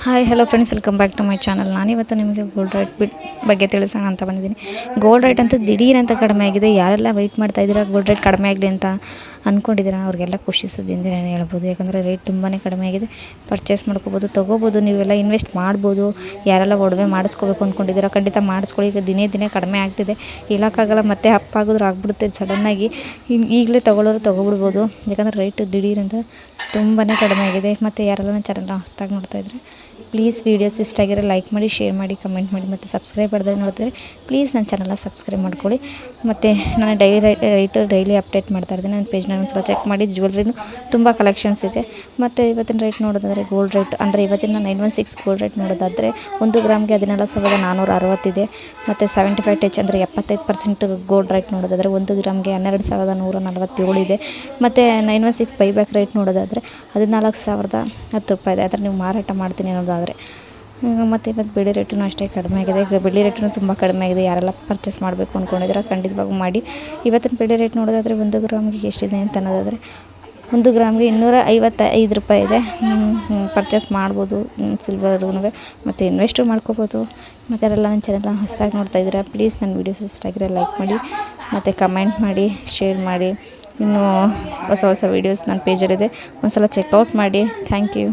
Hi hello friends, welcome back to my channel. ನಾನಿವತ್ತು ನಿಮಗೆ gold rate ಬಗ್ಗೆ ತಿಳಿಸೋಣ ಅಂತ ಬಂದಿದ್ದೀನಿ. ಗೋಲ್ಡ್ ರೇಟ್ ಅಂತೂ ದಿಢೀರ್ ಅಂತ ಕಡಿಮೆ ಆಗಿದೆ. ಯಾರೆಲ್ಲ ವೆಯ್ಟ್ ಮಾಡ್ತಾ ಇದ್ದೀರಾ ಗೋಲ್ಡ್ ರೇಟ್ ಕಡಿಮೆ ಆಗಲಿ ಅಂತ ಅಂದ್ಕೊಂಡಿದ್ದೀರಾ ಅವ್ರಿಗೆಲ್ಲ ಖುಷಿ ಸುದ್ದಿ ಅಂತಲೇ ಹೇಳ್ಬೋದು. ಯಾಕಂದರೆ ರೇಟ್ ತುಂಬಾ ಕಡಿಮೆ ಆಗಿದೆ. ಪರ್ಚೇಸ್ ಮಾಡ್ಕೋಬೋದು, ತೊಗೋಬೋದು, ನೀವೆಲ್ಲ ಇನ್ವೆಸ್ಟ್ ಮಾಡ್ಬೋದು. ಯಾರೆಲ್ಲ ಒಡವೆ ಮಾಡಿಸ್ಕೋಬೇಕು ಅಂದ್ಕೊಂಡಿದ್ದೀರಾ ಖಂಡಿತ ಮಾಡಿಸ್ಕೊಳ್ಳಿ. ಈಗ ದಿನೇ ದಿನೇ ಕಡಿಮೆ ಆಗ್ತಿದೆ, ಹೇಳೋಕ್ಕಾಗಲ್ಲ. ಮತ್ತೆ ಅಪ್ ಆಗಿದ್ರೆ ಆಗ್ಬಿಡುತ್ತೆ ಸಡನ್ನಾಗಿ. ಈಗಲೇ ತೊಗೊಳ್ಳೋರು ತೊಗೊಬಿಡ್ಬೋದು. ಯಾಕಂದರೆ ರೇಟ್ ದಿಢೀರ್ ಅಂತ ತುಂಬಾ ಕಡಿಮೆ ಆಗಿದೆ. ಮತ್ತು ಯಾರೆಲ್ಲ ನನ್ನ ಚಾನಲ್ನ ಹೊಸ್ದಾಗಿ ನೋಡ್ತಾಯಿದ್ರೆ ಪ್ಲೀಸ್ ವೀಡಿಯೋಸ್ ಇಷ್ಟ ಆಗಿರೋ ಲೈಕ್ ಮಾಡಿ, ಶೇರ್ ಮಾಡಿ, ಕಮೆಂಟ್ ಮಾಡಿ. ಮತ್ತು ಸಬ್ಸ್ಕ್ರೈಬ್ ಮಾಡಿದ್ರೆ ನೋಡ್ತಿದ್ರೆ ಪ್ಲೀಸ್ ನನ್ನ ಚಾನಲ್ನ ಸಬ್ಸ್ಕ್ರೈಬ್ ಮಾಡ್ಕೊಳ್ಳಿ. ಮತ್ತು ನಾನು ಡೈಲಿ ಅಪ್ಡೇಟ್ ಮಾಡ್ತಾ ಇರ್ತೀನಿ. ನನ್ನ ಪೇಜ್ನ ಒಂದ್ಸಲ ಚೆಕ್ ಮಾಡಿ. ಜ್ಯುವೆಲ್ರಿನೂ ತುಂಬ ಕಲೆಕ್ಷನ್ಸ್ ಇದೆ. ಮತ್ತು ಇವತ್ತಿನ ರೇಟ್ ನೋಡೋದಾದರೆ ಗೋಲ್ಡ್ ರೇಟ್ ಅಂದರೆ ಇವತ್ತಿನ 916 ಗೋಲ್ಡ್ ರೇಟ್ ನೋಡೋದಾದರೆ 1 ಗ್ರಾಮ್ಗೆ 14,460 ಇದೆ. ಮತ್ತು 75 ಟಚ್ ಅಂದರೆ 75% ಗೋಲ್ಡ್ ರೇಟ್ ನೋಡೋದಾದರೆ 1 ಗ್ರಾಮ್ಗೆ 12,147 ಇದೆ. ಮತ್ತು 916 ಬೈಬ್ಯಾಕ್ ರೇಟ್ ನೋಡೋದಾದರೆ 14,010 ರೂಪಾಯಿ ಇದೆ. ಆದರೆ ನೀವು ಮಾರಾಟ ಮಾಡ್ತೀನಿ ಅನ್ನೋದಾದರೆ ಮತ್ತು ಇವತ್ತು ಬೆಳ್ಳಿ ರೇಟೂ ಅಷ್ಟೇ ಕಡಿಮೆ ಆಗಿದೆ. ಈಗ ಬೆಳ್ಳಿ ರೇಟೂ ತುಂಬ ಕಡಿಮೆ ಆಗಿದೆ. ಯಾರೆಲ್ಲ ಪರ್ಚೇಸ್ ಮಾಡಬೇಕು ಅಂದ್ಕೊಂಡಿದ್ದೀರಾ ಖಂಡಿತವಾಗೂ ಮಾಡಿ. ಇವತ್ತಿನ ಬೆಳ್ಳಿ ರೇಟ್ ನೋಡೋದಾದರೆ 1 ಗ್ರಾಮ್ಗೆ ಎಷ್ಟಿದೆ ಅಂತ ಅನ್ನೋದಾದರೆ 1 ಗ್ರಾಮ್ಗೆ 255 ರೂಪಾಯಿ ಇದೆ. ಪರ್ಚೇಸ್ ಮಾಡ್ಬೋದು ಸಿಲ್ವರ್ಗೂ. ಮತ್ತು ಇನ್ವೆಸ್ಟು ಮಾಡ್ಕೋಬೋದು. ಮತ್ತು ಯಾರೆಲ್ಲ ನನ್ನ ಚಾನಲ್ನ ಹೊಸದಾಗಿ ನೋಡ್ತಾಯಿದ್ದೀರಾ ಪ್ಲೀಸ್ ನನ್ನ ವೀಡಿಯೋಸ್ ಇಷ್ಟ ಆಗಿರೋ ಲೈಕ್ ಮಾಡಿ, ಮತ್ತು ಕಮೆಂಟ್ ಮಾಡಿ, ಶೇರ್ ಮಾಡಿ. ಇನ್ನೂ ಹೊಸ ವೀಡಿಯೋಸ್ ನನ್ನ ಪೇಜಲ್ಲಿದೆ, ಒಂದು ಸಲ ಚೆಕ್ಔಟ್ ಮಾಡಿ. Thank you.